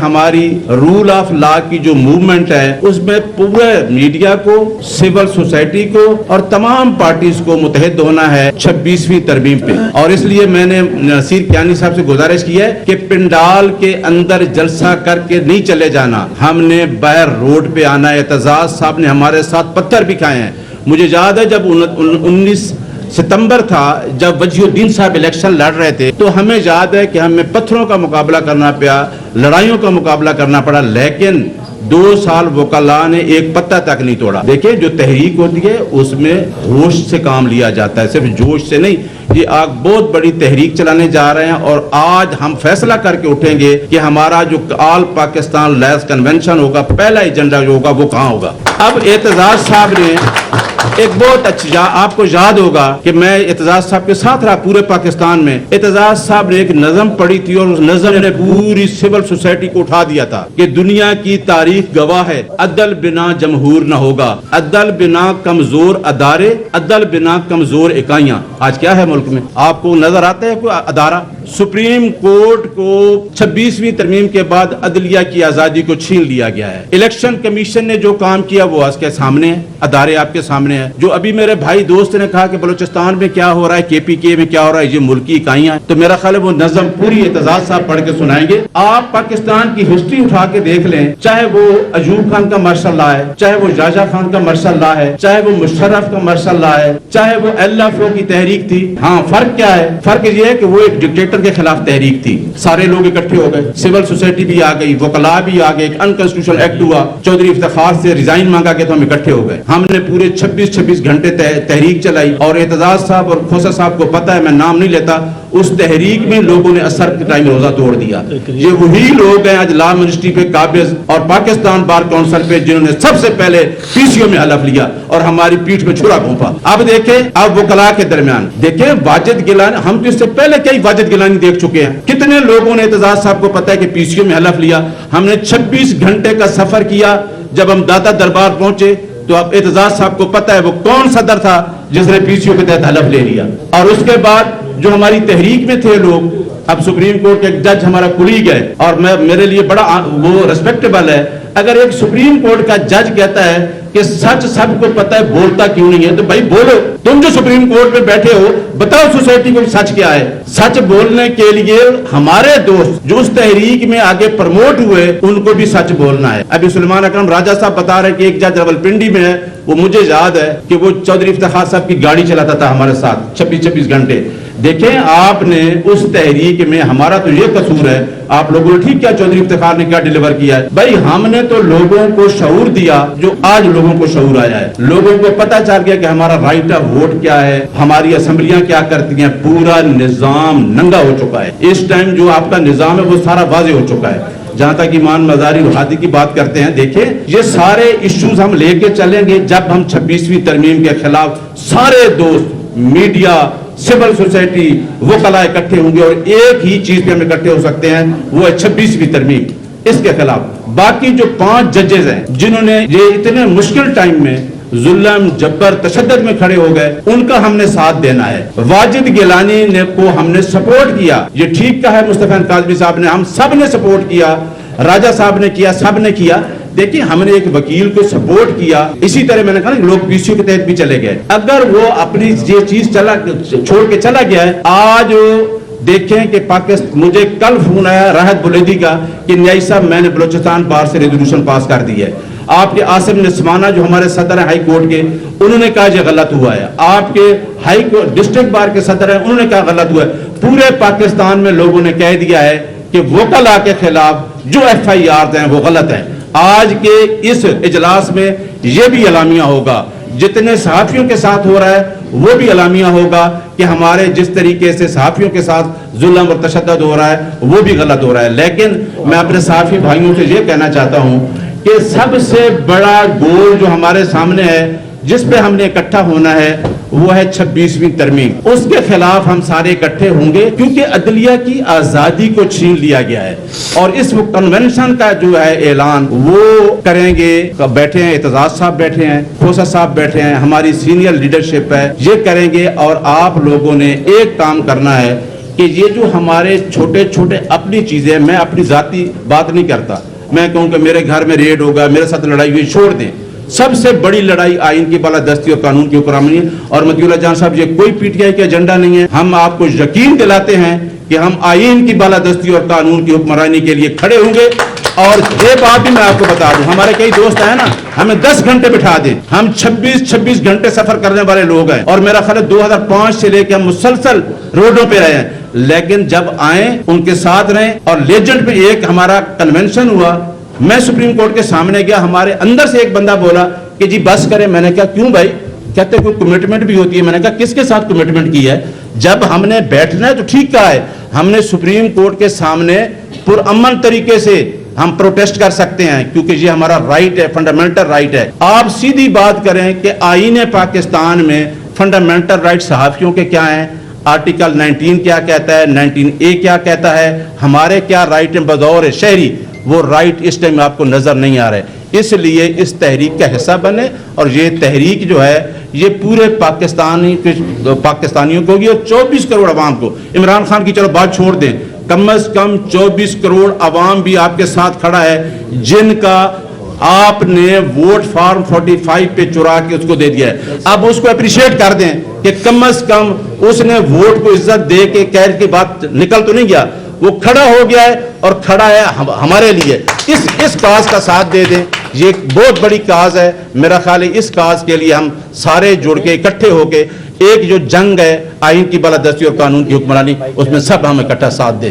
हमारी rule of law की जो मूवमेंट है उसमें पूरे मीडिया को, सिविल सोसाइटी को और तमाम पार्टीज को मुतहद होना है 26वीं तरमीम पे। और इसलिए मैंने नसीर कियानी साहब से गुजारिश की है कि पिंडाल के अंदर जलसा करके नहीं चले जाना, हमने बाहर रोड पे आना है। एतजाज साहब ने हमारे साथ पत्थर भी खाए हैं। मुझे याद है जब 19 सितंबर था, जब वजीहुद्दीन साहब इलेक्शन लड़ रहे थे, तो हमें याद है कि हमें पत्थरों का मुकाबला करना पड़ा, लड़ाइयों का मुकाबला करना पड़ा, लेकिन 2 साल वकला ने एक पत्ता तक नहीं तोड़ा। देखिए, जो तहरीक होती है उसमें होश से काम लिया जाता है, सिर्फ जोश से नहीं। ये आप बहुत बड़ी तहरीक चलाने जा रहे हैं और आज हम फैसला करके उठेंगे कि हमारा जो ऑल पाकिस्तान लैस कन्वेंशन होगा, पहला एजेंडा जो होगा वो कहाँ होगा। अब एतजाज साहब ने एक बहुत अच्छी, आपको याद होगा कि मैं एतजाज साहब के साथ रहा पूरे पाकिस्तान में। एतजाज साहब ने एक नज़म पढ़ी थी और उस नज़म ने पूरी सिविल सोसाइटी को उठा दिया था कि दुनिया की तारीख गवाह है, अदल बिना जमहूर न होगा, अदल बिना कमजोर अदारे, अदल बिना कमजोर इकाइयां। आज क्या है मुल्क में? आपको नजर आता है कोई अदारा? सुप्रीम कोर्ट को 26वीं तरमीम के बाद अदलिया की आजादी को छीन लिया गया है। इलेक्शन कमीशन ने जो काम किया वो आपके सामने है, अदारे आपके सामने है। जो अभी मेरे भाई दोस्त ने कहा कि बलूचिस्तान में क्या हो रहा है, KPK में क्या हो रहा है, ये मुल्की इकाइयां, तो मेरा ख्याल है वो नज़म पूरी एतजाज साहब पढ़ के सुनाएंगे। आप पाकिस्तान की हिस्ट्री उठा के देख लें, चाहे वो अयूब खान का मार्शल लॉ है, चाहे वो जाजा खान का मार्शल लॉ है, चाहे वो मुशर्रफ का मार्शल लॉ है, चाहे वो LFO की तहरीक थी। हाँ, फर्क क्या है? फर्क ये है कि वो एक डिक्टेटर के खिलाफ तहरीक थी, सारे लोग इकट्ठे हो गए, सिविल सोसाइटी भी आ गई, वकला भी आ गए, एक अनकॉन्स्टिट्यूशनल एक्ट हुआ, चौधरी इफ्तिखार से रिजाइन मांगा गया तो हम इकट्ठे हो गए। हमने पूरे 26 घंटे तहरीक चलाई और एतजाज साहब और खोसा साहब को पता है, मैं नाम नहीं लेता, उस तहरीक में लोगों ने असर के टाइम रोजा तोड़ दिया। ये वही लोग हैं आज लॉ मिनिस्ट्री पे काबिज और पाकिस्तान बार काउंसिल पे जिन्होंने सबसे पहले PCO में हलफ लिया और हमारी पीठ में छुरा घोंपा। अब देखें, अब वकला के दरमियान देखें, वाजिद गिलानी, हम तो इससे पहले कई वाजिद गिलानी देख चुके हैं। कितने लोगों ने, एतजाज साहब को पता है कि PCO में हलफ लिया। हमने 26 घंटे का सफर किया। जब हम दाता दरबार पहुंचे तो अब एतजाज साहब को पता है वो कौन सदर था जिसने PCO के तहत हलफ ले लिया। और उसके बाद जो हमारी तहरीक में थे लोग, अब सुप्रीम कोर्ट के एक जज हमारा कुलीग है और मेरे लिए बड़ा वो रिस्पेक्टेबल है। अगर एक सुप्रीम कोर्ट का जज कहता है कि सच सबको पता है, बोलता क्यों नहीं है? तो भाई बोलो, तुम जो सुप्रीम कोर्ट में बैठे हो, बताओ सोसाइटी को सच क्या है। सच बोलने के लिए हमारे दोस्त जो उस तहरीक में आगे प्रमोट हुए, उनको भी सच बोलना है। अभी सुलेमान अकरम राजा साहब बता रहे कि एक जज रावलपिंडी में है, वो मुझे याद है कि वो चौधरी इफ्तिखार साहब की गाड़ी चलाता था हमारे साथ 26 घंटे। देखें, आपने उस तहरीक में, हमारा तो ये कसूर है, आप लोगों ने ठीक क्या चौधरी इफ्तिखार ने क्या डिलीवर किया है? भाई हमने तो लोगों को शऊर दिया, जो आज लोगों को शऊर आया है। लोगों को पता चल गया कि हमारा राइट ऑफ वोट क्या है, हमारी असेंबलियां क्या करती हैं, पूरा निजाम नंगा हो चुका है। इस टाइम जो आपका निजाम है वो सारा वाज़ेह हो चुका है। जहां तक ईमान मजारी और हादी की बात करते हैं, देखिए ये सारे इश्यूज हम लेके चलेंगे जब हम 26वीं तरमीम के खिलाफ सारे दोस्त, मीडिया, सिविल सोसाइटी, वकला इकट्ठे होंगे और एक ही चीज पे हम इकट्ठे हो सकते हैं, वो है 26वीं तरमीम, इसके खिलाफ। बाकी जो 5 जजेस हैं जिन्होंने ये इतने मुश्किल टाइम में जुल्म, जब्बर, तशद्दुद में खड़े हो गए, उनका हमने साथ देना है। वाजिद गिलानी ने को हमने सपोर्ट किया, ये ठीक कहा है मुस्तफा काज़मी साहब ने, हम सब ने सपोर्ट किया, राजा साहब ने किया, सब ने किया। देखिए, हमने एक वकील को सपोर्ट किया। इसी तरह मैंने कहा लोग PCO के तहत भी चले गए। अगर वो अपनी ये चीज छोड़ के चला गया है, आज देखें कि पाकिस्तान, मुझे कल फोन आया राहत बुलेदी का कि न्याई साहब मैंने बलूचिस्तान बार से रेजोल्यूशन पास कर दी है। आपके आसिम निस्वाना जो हमारे सदर हैं हाई कोर्ट के, उन्होंने कहा ये गलत हुआ है। आपके हाई कोर्ट डिस्ट्रिक्ट बार के सदर हैं, उन्होंने कहा गलत हुआ है। पूरे पाकिस्तान में लोगों ने कह दिया है कि वकला के खिलाफ जो FIR हैं वो गलत है। आज के इस इजलास में यह भी एलामिया होगा, जितने सहाफियों के साथ हो रहा है वो भी एलामिया होगा कि हमारे जिस तरीके से सहाफियों के साथ जुल्म और तशद्दुद हो रहा है वो भी गलत हो रहा है। लेकिन मैं अपने सहाफी भाइयों से ये कहना चाहता हूं कि सबसे बड़ा गोल जो हमारे सामने है, जिस पे हमने इकट्ठा होना है, वो है 26वीं तरमीम। उसके खिलाफ हम सारे इकट्ठे होंगे क्योंकि अदलिया की आजादी को छीन लिया गया है और इस कन्वेंशन का जो है ऐलान वो करेंगे। बैठे हैं एतजाज साहब, बैठे हैं खोसा साहब, बैठे हैं, हमारी सीनियर लीडरशिप है, ये करेंगे। और आप लोगों ने एक काम करना है کہ یہ جو ہمارے چھوٹے چھوٹے اپنی چیزیں, میں اپنی ذاتی بات نہیں کرتا, میں کہوں کہ میرے گھر میں ریڈ ہوگا, میرے ساتھ لڑائی ہوئی, چھوڑ دیں. سب سے بڑی لڑائی آئین کی بالادستی اور قانون کی حکمرانی ہے. اور مطیع اللہ جان صاحب, یہ کوئی پی ٹی آئی کا ایجنڈا نہیں ہے. ہم آپ کو یقین دلاتے ہیں کہ ہم آئین کی بالادستی اور قانون کی حکمرانی کے لیے کھڑے ہوں گے. اور یہ بات بھی میں آپ کو بتا دوں, ہمارے کئی دوست ہیں نا, ہمیں 10 گھنٹے بٹھا دیں, ہم 26 گھنٹے سفر کرنے والے لوگ ہیں, اور میرا خیال ہے 2005 سے لے کے ہم مسلسل روڈوں پہ رہے ہیں, لیکن جب آئیں ان کے ساتھ رہیں. اور لیجنڈ پہ ایک ہمارا کنونشن ہوا, میں سپریم کورٹ کے سامنے گیا, ہمارے اندر سے ایک بندہ بولا کہ جی بس کریں. میں نے کہا کیوں بھائی؟ کہتے کوئی کمٹمنٹ بھی ہوتی ہے. میں نے کہا کس کے ساتھ کمٹمنٹ کی ہے؟ جب ہم نے بیٹھنا ہے تو ٹھیک کہا ہے, ہم نے سپریم کورٹ کے سامنے پرامن طریقے سے ہم پروٹیسٹ کر سکتے ہیں, کیونکہ یہ ہمارا رائٹ ہے, فنڈامنٹل رائٹ ہے. آپ سیدھی بات کریں کہ آئین پاکستان میں فنڈامنٹل رائٹ صحافیوں کے کیا ہیں, آرٹیکل 19 کیا کہتا ہے, 19A کیا کہتا ہے, ہمارے کیا رائٹ ہیں بطور شہری, وہ رائٹ اس ٹائم آپ کو نظر نہیں آ رہے. اس لیے اس تحریک کا حصہ بنے, اور یہ تحریک جو ہے یہ پورے پاکستانیوں کو ہوگی, اور 24 کروڑ عوام کو. عمران خان کی چلو بات چھوڑ دیں, کم از کم 24 کروڑ عوام بھی آپ کے ساتھ کھڑا ہے, جن کا آپ نے ووٹ فارم 45 پہ چرا کے اس کو دے دیا ہے. اب اس کو اپریشیٹ کر دیں کہ کم از کم اس نے ووٹ کو عزت دے کے, قید کی بات نکل تو نہیں گیا, وہ کھڑا ہو گیا ہے, اور کھڑا ہے ہمارے لیے. اس کاز کا ساتھ دے دیں, یہ بہت بڑی کاز ہے. میرا خیال ہے اس کاز کے لیے ہم سارے جڑ کے اکٹھے ہو کے ایک جو جنگ ہے آئین کی بالادستی اور قانون کی حکمرانی, اس میں سب ہم اکٹھا ساتھ دیں.